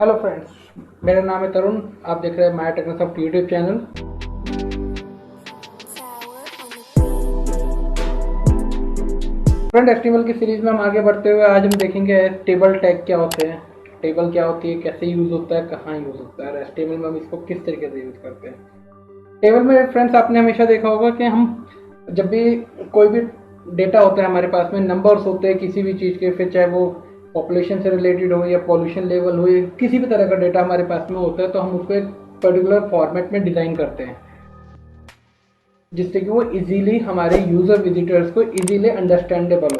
Hello friends, मेरा नाम है तरुण। आप देख रहे हैं my Technosoft YouTube channel. Friend, HTML की सीरीज में हम आगे बढ़ते हुए आज हम देखेंगे टेबल टैग क्या होते हैं, टेबल क्या होती है, कैसे यूज़ होता है, कहाँ यूज़ होता है और एचटीएमएल में हम इसको किस तरीके से यूज़ करते हैं। टेबल में फ्रेंड्स आपने हमेशा देखा होगा कि हम जब भी कोई भी डेटा होता है हमारे पास में, नंबर्स होते हैं किसी भी चीज़ के, फिर चाहे वो पॉपुलेशन से रिलेटेड हो या पॉल्यूशन लेवल हो या किसी भी तरह का डेटा हमारे पास में होता है, तो हम उसको एक पर्टिकुलर फॉर्मेट में डिज़ाइन करते हैं जिससे कि वो इजीली हमारे यूज़र विजिटर्स को इजीली अंडरस्टैंडेबल हो।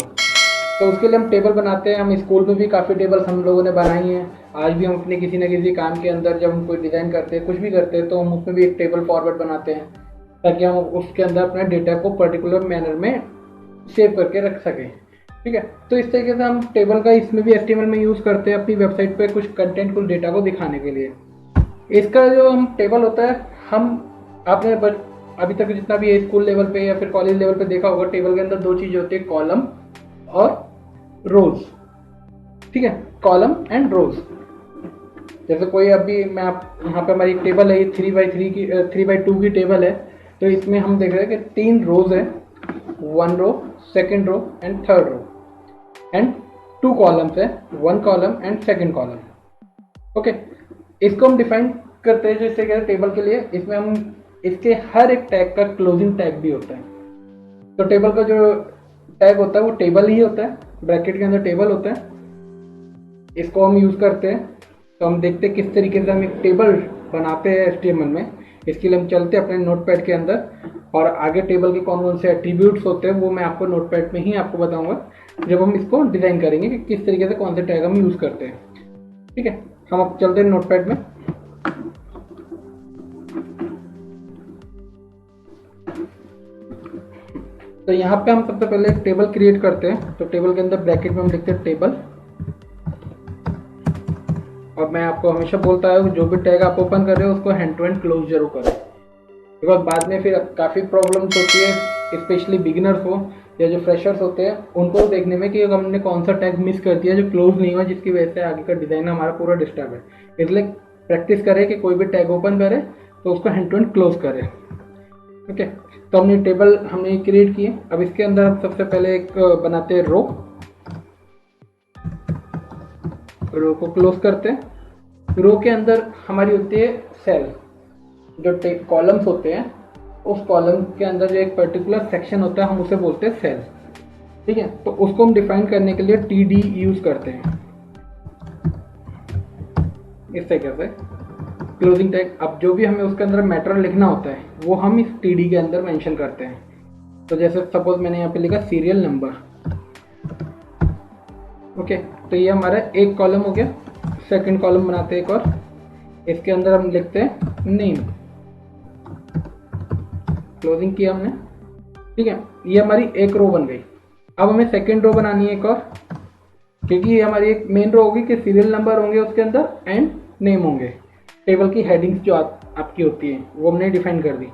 तो उसके लिए हम टेबल बनाते हैं। हम स्कूल में भी काफ़ी टेबल्स हम लोगों ने बनाई हैं। आज भी हम अपने किसी न किसी काम के अंदर जब हम कोई डिज़ाइन करते हैं, कुछ भी करते हैं, तो हम उसमें भी एक टेबल फॉर्मेट बनाते हैं ताकि हम उसके अंदर अपने डेटा को पर्टिकुलर मैनर में सेव करके रख सकें। ठीक है, तो इस तरीके से हम टेबल का इसमें भी एचटीएमएल में यूज़ करते हैं अपनी वेबसाइट पे कुछ कंटेंट, कुछ डेटा को दिखाने के लिए। इसका जो हम टेबल होता है, हम आपने अभी तक जितना भी स्कूल लेवल पे या फिर कॉलेज लेवल पे देखा होगा, टेबल के अंदर दो चीज़ें होती है, कॉलम और रोज। ठीक है, कॉलम एंड रोज। जैसे कोई अभी मैं आप यहाँ पे हमारी एक टेबल है, 3x3 की 3x2 की टेबल है। तो इसमें हम देख रहे हैं कि 3 रोज है, 1 row, second row and third row, and 2 columns है, 1 column and second column. Okay, इसको हम डिफाइन करते हैं जैसे कहते हैं टेबल के लिए। इसमें हम इसके हर एक टैग का क्लोजिंग टैग भी होता है। तो टेबल का जो टैग होता है वो टेबल ही होता है, ब्रैकेट के अंदर टेबल होता है। इसको हम यूज़ करते हैं। तो हम देखते हैं किस तरीके से हम एक टेबल बनाते हैं एचटीएमएल में। इसके लिए हम चलते हैं अपने नोटपैड के अंदर और आगे टेबल के कौन कौन से एट्रीब्यूट्स होते हैं वो मैं आपको नोटपैड में ही आपको बताऊंगा जब हम इसको डिज़ाइन करेंगे कि किस तरीके से कौन से टैग हम यूज़ करते हैं। ठीक है, हम अब चलते हैं नोटपैड में। तो यहाँ पे हम सबसे पहले एक टेबल क्रिएट करते हैं। तो टेबल के अंदर ब्रैकेट में हम लिखते हैं टेबल। और मैं आपको हमेशा बोलता हूँ जो भी टैग आप ओपन कर रहे हो उसको हैंड टू हैंड क्लोज जरूर करें, बिकॉज बाद में फिर काफ़ी प्रॉब्लम्स होती है, स्पेशली बिगिनर्स हो या जो फ्रेशर्स होते हैं उनको देखने में कि हमने कौन सा टैग मिस कर दिया जो क्लोज नहीं हुआ, जिसकी वजह से आगे का डिज़ाइन हमारा पूरा डिस्टर्ब है। इसलिए प्रैक्टिस करें कि कोई भी टैग ओपन करे तो उसको हैंड टू हैंड क्लोज करें। ओके, तो हमने टेबल हमने क्रिएट किए। अब इसके अंदर हम सबसे पहले एक बनाते हैं रो को क्लोज करते हैं। रो के अंदर हमारी होती है सेल। जो कॉलम्स होते हैं उस कॉलम के अंदर जो एक पर्टिकुलर सेक्शन होता है हम उसे बोलते हैं सेल। ठीक है, तो उसको हम डिफाइन करने के लिए टीडी यूज करते हैं इस तरीके से, क्लोजिंग टैग। अब जो भी हमें उसके अंदर मैटर लिखना होता है वो हम इस टीडी के अंदर मेंशन करते हैं। तो जैसे सपोज मैंने यहाँ पे लिखा सीरियल नंबर। ओके, तो ये हमारा एक कॉलम हो गया। सेकंड कॉलम बनाते हैं एक और, इसके अंदर हम लिखते हैं नेम। क्लोजिंग किया हमने। ठीक है, ये हमारी एक रो बन गई। अब हमें सेकंड रो बनानी है एक और, क्योंकि ये हमारी एक मेन रो होगी कि सीरियल नंबर होंगे उसके अंदर एंड नेम होंगे। टेबल की हेडिंग्स जो आपकी होती है वो हमने डिफाइन कर दी।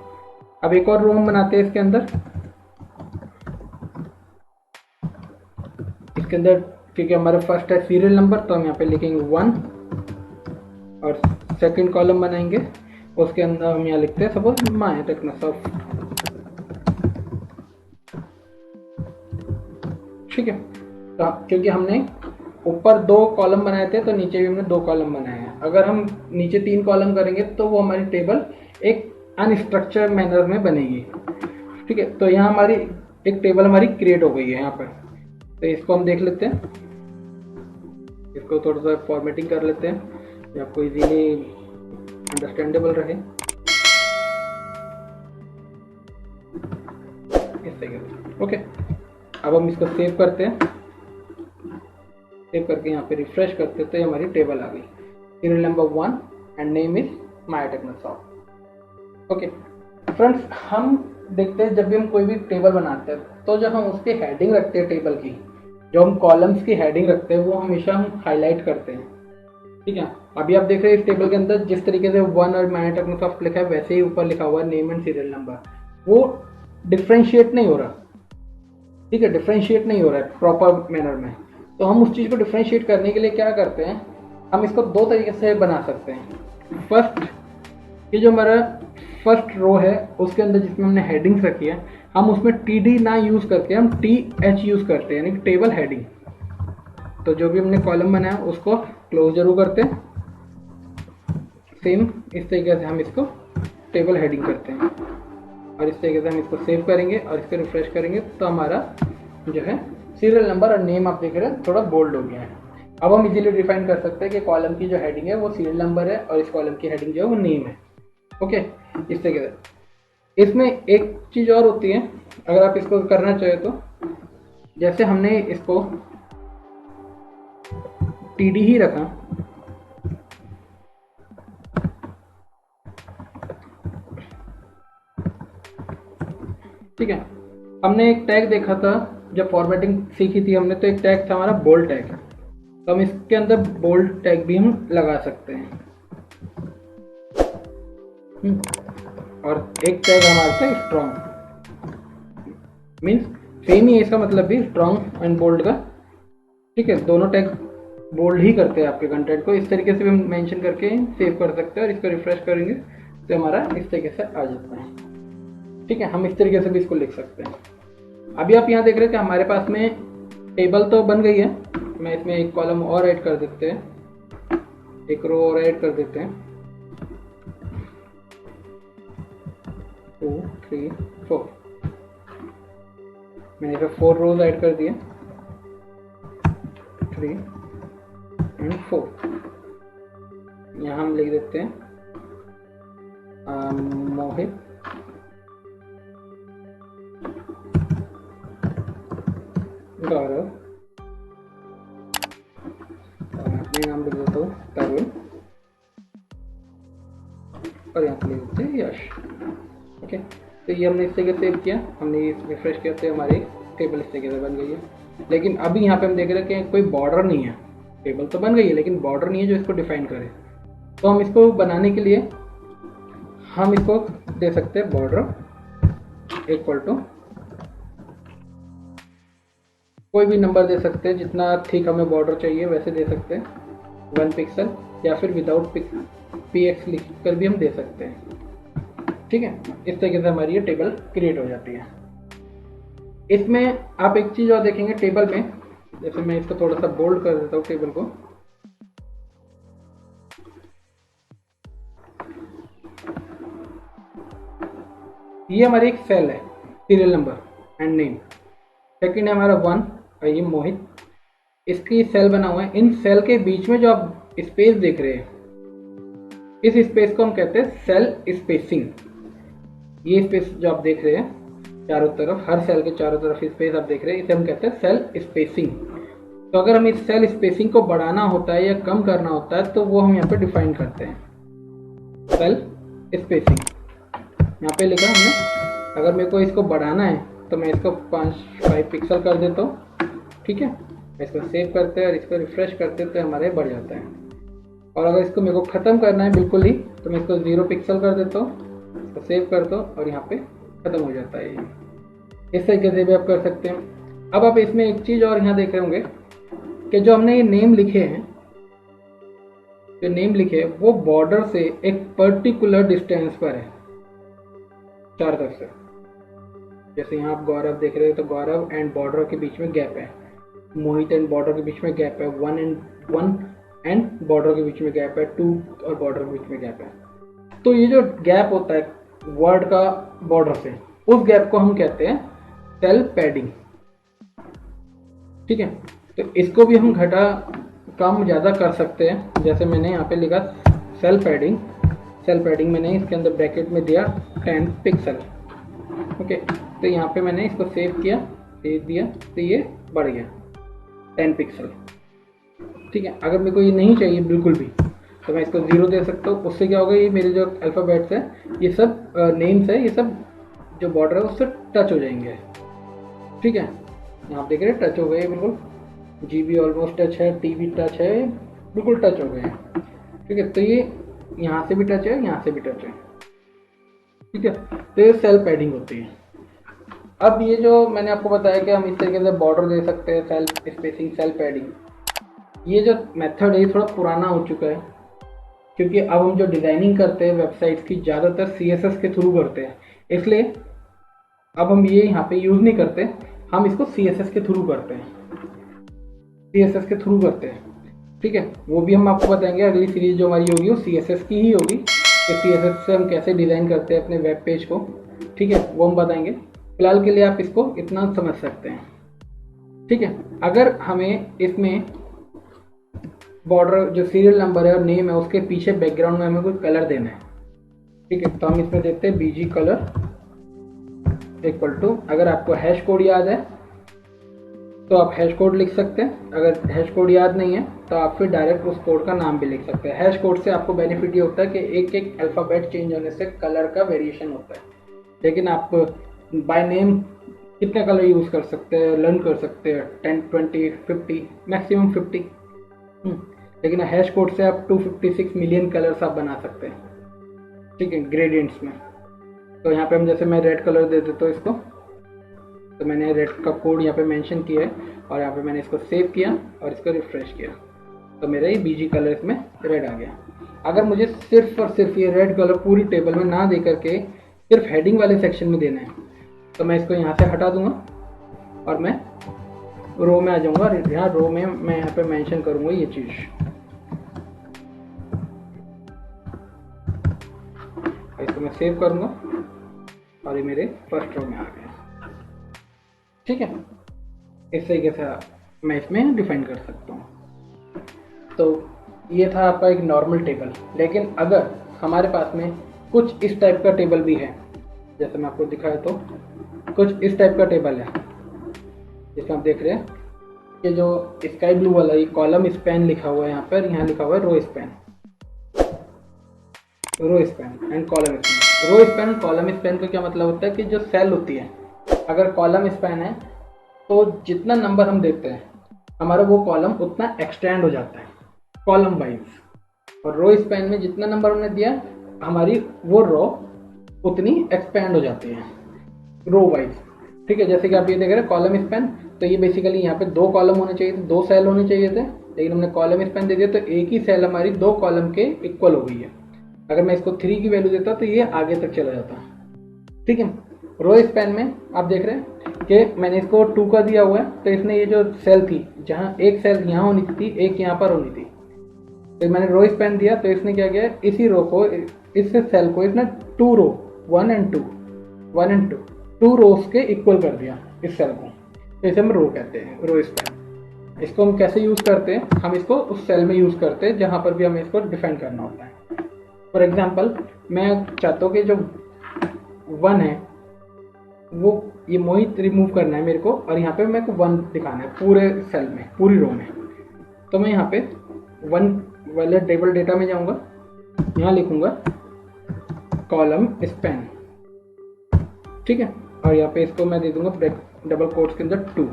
अब एक और रो हम बनाते हैं इसके अंदर। इसके अंदर क्योंकि हमारा फर्स्ट है सीरियल नंबर तो हम यहाँ पे लिखेंगे 1 और सेकंड कॉलम बनाएंगे। उसके अंदर हम यहाँ लिखते हैं सपोज माय टेक्नोसॉफ्ट। ठीक है, तो क्योंकि हमने ऊपर 2 कॉलम बनाए थे तो नीचे भी हमने 2 कॉलम बनाए हैं। अगर हम नीचे 3 कॉलम करेंगे तो वो हमारी टेबल एक अनस्ट्रक्चर्ड मैनर में बनेगी। ठीक है, तो यहाँ हमारी एक टेबल हमारी क्रिएट हो गई है यहाँ पर। तो इसको हम देख लेते हैं, इसको थोड़ा सा फॉर्मेटिंग कर लेते हैं जो आपको इजीली अंडरस्टैंडेबल रहे इस तरीके से। ओके, अब हम इसको सेव करते हैं। सेव करके यहाँ पे रिफ्रेश करते हैं तो ये हमारी टेबल आ गई, serial number 1 and name is my Technosoft. Okay friends, हम देखते हैं जब भी हम कोई भी टेबल बनाते हैं तो जब हम उसकी हेडिंग रखते हैं टेबल की, जो हम कॉलम्स की हेडिंग रखते हैं वो हमेशा हम हाईलाइट करते हैं। ठीक है, अभी आप देख रहे हैं इस टेबल के अंदर जिस तरीके से 1 और माय टेक्नोसॉफ्ट लिखा है वैसे ही ऊपर लिखा हुआ है नेम एंड सीरियल नंबर। वो डिफ्रेंशिएट नहीं हो रहा। ठीक है, डिफ्रेंशिएट नहीं हो रहा है प्रॉपर मैनर में। तो हम उस चीज़ को डिफ्रेंशिएट करने के लिए क्या करते हैं, हम इसको दो तरीके से बना सकते हैं। फर्स्ट, ये जो हमारा फर्स्ट रो है उसके अंदर जिसमें हमने हेडिंग्स रखी है, हम उसमें टी ना यूज़ करके हम टी एच यूज़ करते हैं, यानी टेबल हेडिंग। तो जो भी हमने कॉलम बनाया उसको क्लोज जरूर करते हैं। सेम इस तरीके से हम इसको टेबल हेडिंग करते हैं और इस तरीके से हम इसको सेव करेंगे और इसको रिफ्रेश करेंगे तो हमारा जो है सीरियल नंबर और नेम आप देख रहे हैं थोड़ा बोल्ड हो गया है। अब हम इजीली डिफाइन कर सकते हैं कि कॉलम की जो हेडिंग है वो सीरियल नंबर है और इस कॉलम की हेडिंग जो है वो नेम है। ओके, इस तरीके से। इसमें एक चीज़ और होती है, अगर आप इसको करना चाहे तो, जैसे हमने इसको टी ही रखा, ठीक है। हमने एक टैग देखा था जब फॉर्मेटिंग सीखी थी हमने, तो एक टैग था हमारा बोल्ड टैग। तो हम इसके अंदर बोल्ड टैग भी हम लगा सकते हैं। और एक टैग हमारा था स्ट्रॉन्ग, मीन्स सेम ही है इसका मतलब भी, स्ट्रॉन्ग एंड बोल्ड का। ठीक है, दोनों टैग बोल्ड ही करते हैं आपके कंटेंट को। इस तरीके से भी हम मेंशन करके सेव कर सकते हैं और इसको रिफ्रेश करेंगे तो हमारा इस तरीके से आ जाता है। ठीक है, हम इस तरीके से भी इसको लिख सकते हैं। अभी आप यहाँ देख रहे हैं कि हमारे पास में टेबल तो बन गई है। मैं इसमें एक कॉलम और ऐड कर देते हैं, एक रो और ऐड कर देते हैं, 2 3 4। मैंने इसमें 4 रोज ऐड कर दिए, 3 एंड 4। यहाँ हम लिख देते हैं मोहित गौरव, और अपने नाम लिख देता हूँ तरुण, और यहाँ पे लिख देते हैं यश। ओके, तो ये हमने इस तरीके से सेव किया, हमने रिफ्रेश किया तो हमारी टेबल इस तरीके से बन गई है। लेकिन अभी यहाँ पे हम देख रहे हैं कि कोई बॉर्डर नहीं है। टेबल तो बन गई है लेकिन बॉर्डर नहीं है जो इसको डिफाइन करे। तो हम इसको बनाने के लिए हम इसको दे सकते हैं बॉर्डर इक्वल टू कोई भी नंबर दे सकते हैं, जितना थिक हमें बॉर्डर चाहिए वैसे दे सकते हैं, 1 पिक्सल, या फिर विदाउट px लिख कर भी हम दे सकते हैं। ठीक है, इस तरीके से हमारी ये टेबल क्रिएट हो जाती है। इसमें आप एक चीज़ और देखेंगे टेबल में, जैसे मैं इसको थोड़ा सा बोल्ड कर देता हूँ टेबल को, ये हमारी एक सेल है, serial number and name. Second है हमारा 1 और ये मोहित, इसकी सेल बना हुआ है। इन सेल के बीच में जो आप स्पेस देख रहे हैं, इस स्पेस को हम कहते हैं सेल स्पेसिंग। ये स्पेस जो आप देख रहे हैं चारों तरफ, हर सेल के चारों तरफ स्पेस आप देख रहे हैं, इसे हम कहते हैं सेल स्पेसिंग। तो अगर हम इस सेल स्पेसिंग को बढ़ाना होता है या कम करना होता है तो वो हम यहाँ पे डिफाइन करते हैं, सेल स्पेसिंग। यहाँ पे लिखा हमने, अगर मेरे को इसको बढ़ाना है तो मैं इसको 5 पिक्सल कर देता हूँ। ठीक है, इसको सेव करते हैं और इसको रिफ्रेश करते हैं तो हमारे बढ़ जाता है। और अगर इसको मेरे को ख़त्म करना है बिल्कुल ही तो मैं इसको 0 पिक्सल कर देता हूँ, इसको सेव करता हूँ और यहाँ पे ख़त्म हो जाता है। इस तरीके से भी आप कर सकते हैं। अब आप इसमें एक चीज़ और यहाँ देख रहे होंगे कि जो हमने ये नेम लिखे हैं, जो नेम लिखे हैं वो बॉर्डर से एक पर्टिकुलर डिस्टेंस पर है चार तरफ से। जैसे यहाँ आप गौरव देख रहे हो तो गौरव एंड बॉर्डर के बीच में गैप है, मोहित एंड बॉर्डर के बीच में गैप है, 1 एंड बॉर्डर के बीच में गैप है, 2 और बॉर्डर के बीच में गैप है। तो ये जो गैप होता है वर्ड का बॉर्डर से, उस गैप को हम कहते हैं सेल पैडिंग। ठीक है, तो इसको भी हम घटा कम ज़्यादा कर सकते हैं। जैसे मैंने यहाँ पे लिखा सेल पैडिंग, सेल पैडिंग मैंने इसके अंदर ब्रैकेट में दिया 10 पिक्सल। ओके, तो यहाँ पे मैंने इसको सेव किया, सेव दिया तो ये बढ़ गया 10 पिक्सल। ठीक है, अगर मेरे को ये नहीं चाहिए बिल्कुल भी तो मैं इसको 0 दे सकता हूँ। उससे क्या होगा, ये मेरे जो अल्फ़ाबेट्स है, ये सब नेम्स है, ये सब जो बॉर्डर है उससे टच हो जाएंगे। ठीक है, आप देख रहे हैं टच हो गए बिल्कुल, जी भी ऑलमोस्ट टच है, टी भी टच है, बिल्कुल टच हो गए हैं। ठीक है, तो ये यहाँ से भी टच है, यहाँ से भी टच है। ठीक है, तो ये सेल पैडिंग होती है। अब ये जो मैंने आपको बताया कि हम इस तरीके से बॉर्डर दे सकते हैं, सेल स्पेसिंग, सेल पैडिंग, ये जो मेथड है ये थोड़ा पुराना हो चुका है, क्योंकि अब हम जो डिज़ाइनिंग करते हैं वेबसाइट्स की ज़्यादातर CSS के थ्रू करते हैं, इसलिए अब हम ये यहाँ पे यूज़ नहीं करते, हम इसको CSS के थ्रू करते हैं, CSS के थ्रू करते हैं। ठीक है, वो भी हम आपको बताएंगे, अगली सीरीज जो हमारी होगी वो CSS की ही होगी, कि CSS से हम कैसे डिज़ाइन करते हैं अपने वेब पेज को। ठीक है, वो हम बताएंगे। फिलहाल के लिए आप इसको इतना समझ सकते हैं। ठीक है, अगर हमें इसमें बॉर्डर जो सीरियल नंबर है और नेम है उसके पीछे बैकग्राउंड में हमें कोई कलर देना है, ठीक है, तो हम इसमें देते हैं BG कलर इक्वल टू, अगर आपको हैश कोड याद है तो आप हैश कोड लिख सकते हैं, अगर हैश कोड याद नहीं है तो आप फिर डायरेक्ट उस कोड का नाम भी लिख सकते हैं। हैश कोड से आपको बेनिफिट ये होता है कि एक एक अल्फ़ाबेट चेंज होने से कलर का वेरिएशन होता है, लेकिन आप बाय नेम कितने कलर यूज़ कर सकते हैं, लर्न कर सकते हैं 10, 20, 50, मैक्सिमम 50। लेकिन हैश कोड से आप 256 मिलियन कलर्स आप बना सकते हैं। ठीक है, ग्रेडियंट्स में। तो यहाँ पे हम जैसे मैं रेड कलर दे देता हूँ इसको, तो मैंने रेड का कोड यहाँ पे मेंशन किया है और यहाँ पे मैंने इसको सेव किया और इसको रिफ्रेश किया, तो मेरा ये BG कलर इसमें रेड आ गया। अगर मुझे सिर्फ और सिर्फ ये रेड कलर पूरी टेबल में ना दे करके सिर्फ हेडिंग वाले सेक्शन में देना है, तो मैं इसको यहाँ से हटा दूंगा और मैं रो में आ जाऊँगा, और यहाँ रो में मैं यहाँ पे मेंशन करूँगा ये चीज़। इसको मैं सेव करूँगा और ये मेरे फर्स्ट रो में आ गया। ठीक है, इस तरीके से मैं इसमें डिफाइन कर सकता हूँ। तो ये था आपका एक नॉर्मल टेबल। लेकिन अगर हमारे पास में कुछ इस टाइप का टेबल भी है, जैसे मैं आपको दिखाया, तो कुछ इस टाइप का टेबल है जिसमें आप देख रहे हैं कि जो स्काई ब्लू वाला ये कॉलम स्पैन लिखा हुआ है यहाँ पर, यहाँ लिखा हुआ है row span and column span. Row span column span का क्या मतलब होता है कि जो सेल होती है, अगर कॉलम स्पैन है तो जितना नंबर हम देते हैं हमारा वो कॉलम उतना एक्सटेंड हो जाता है कॉलम वाइज, और रो स्पैन में जितना नंबर हमने दिया हमारी वो रो उतनी एक्सपेंड हो जाती है रो वाइज। ठीक है, जैसे कि आप ये देख रहे हैं कॉलम स्पैन, तो ये बेसिकली यहाँ पे 2 कॉलम होने चाहिए थे, 2 सेल होने चाहिए थे, लेकिन हमने कॉलम स्पैन दे दिया तो एक ही सेल हमारी 2 कॉलम के इक्वल हो गई है। अगर मैं इसको 3 की वैल्यू देता तो ये आगे तक चला जाता। ठीक है, रो स्पैन में आप देख रहे हैं कि मैंने इसको 2 का दिया हुआ है, तो इसने ये जो सेल थी जहाँ एक सेल यहाँ होनी थी, एक यहाँ पर होनी थी, तो मैंने रो स्पैन दिया तो इसने क्या किया, इसी रो को, इस सेल को इसने 2 रो 1 एंड 2 रोज के इक्वल कर दिया इस सेल को, तो इसे हम रो कहते हैं, रो स्पैन। इसको हम कैसे यूज़ करते हैं, हम इसको उस सेल में यूज़ करते हैं जहाँ पर भी हमें इसको डिफाइन करना होता है। फॉर एग्जाम्पल मैं चाहता हूँ कि जो 1 है वो ये मोहित रिमूव करना है मेरे को, और यहाँ पे मेरे को 1 दिखाना है पूरे सेल में, पूरी रो में। तो मैं यहाँ पे 1 वाले टेबल डेटा में जाऊँगा, यहाँ लिखूँगा कॉलम स्पैन। ठीक है, और यहाँ पे इसको मैं दे दूंगा डबल कोट्स के अंदर 2,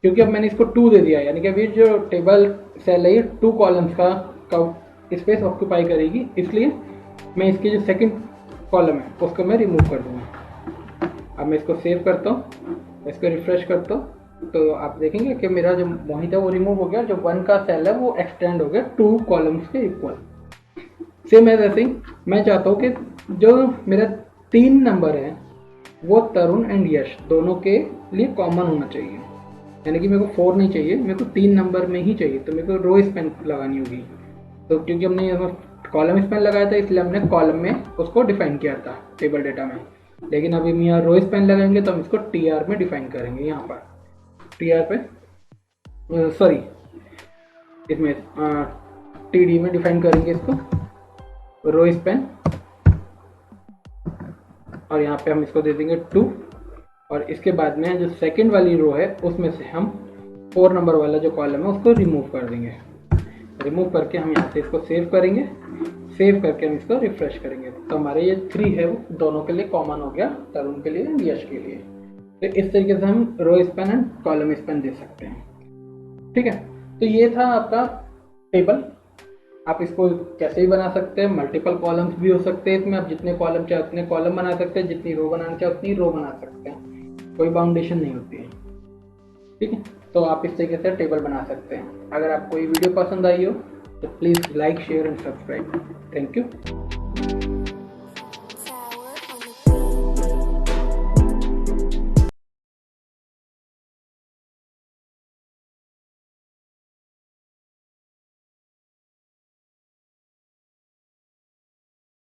क्योंकि अब मैंने इसको 2 दे दिया, यानी कि अभी जो टेबल सेल है 2 कॉलम्स का स्पेस ऑक्यूपाई करेगी, इसलिए मैं इसकी जो सेकंड कॉलम है उसको मैं रिमूव कर दूंगा। अब मैं इसको सेव करता हूँ, इसको रिफ्रेश करता हूँ, तो आप देखेंगे कि मेरा जो मोहित है वो रिमूव हो गया, जो 1 का सेल है वो एक्सटेंड हो गया 2 कॉलम्स के इक्वल। सेम है वैसे ही मैं चाहता हूँ कि जो मेरा 3 नंबर है वो तरुण एंड यश दोनों के लिए कॉमन होना चाहिए, यानी कि मेरे को 4 नहीं चाहिए, मेरे को 3 नंबर में ही चाहिए, तो मेरे को रो स्पैन लगानी होगी। तो क्योंकि हमने कॉलम स्पैन लगाया था इसलिए हमने कॉलम में उसको डिफाइन किया था टेबल डेटा में, लेकिन अभी हम यहाँ रो स्पैन लगाएंगे तो हम इसको TR में डिफाइन करेंगे। यहाँ पर TR पे सॉरी इसमें TD में डिफाइन करेंगे इसको रो स्पैन, और यहाँ पे हम इसको दे देंगे 2, और इसके बाद में जो सेकंड वाली रो है उसमें से हम 4 नंबर वाला जो कॉलम है उसको रिमूव कर देंगे। रिमूव करके हम यहाँ से इसको सेव करेंगे, सेव करके हम इसको रिफ्रेश करेंगे, तो हमारे ये 3 है वो दोनों के लिए कॉमन हो गया, तरुण के लिए एंड यश के लिए। तो इस तरीके से हम row span and column span दे सकते हैं। ठीक है, तो ये था आपका टेबल। आप इसको कैसे भी बना सकते हैं, मल्टीपल कॉलम्स भी हो सकते हैं इसमें, आप जितने कॉलम चाहे उतने कॉलम बना सकते हैं, जितनी रो बनाना चाहे उतनी रो बना सकते हैं, कोई बाउंडेशन नहीं होती है। ठीक है, तो आप इस तरीके से टेबल बना सकते हैं। अगर आपको ये वीडियो पसंद आई हो तो please like share and subscribe. Thank you.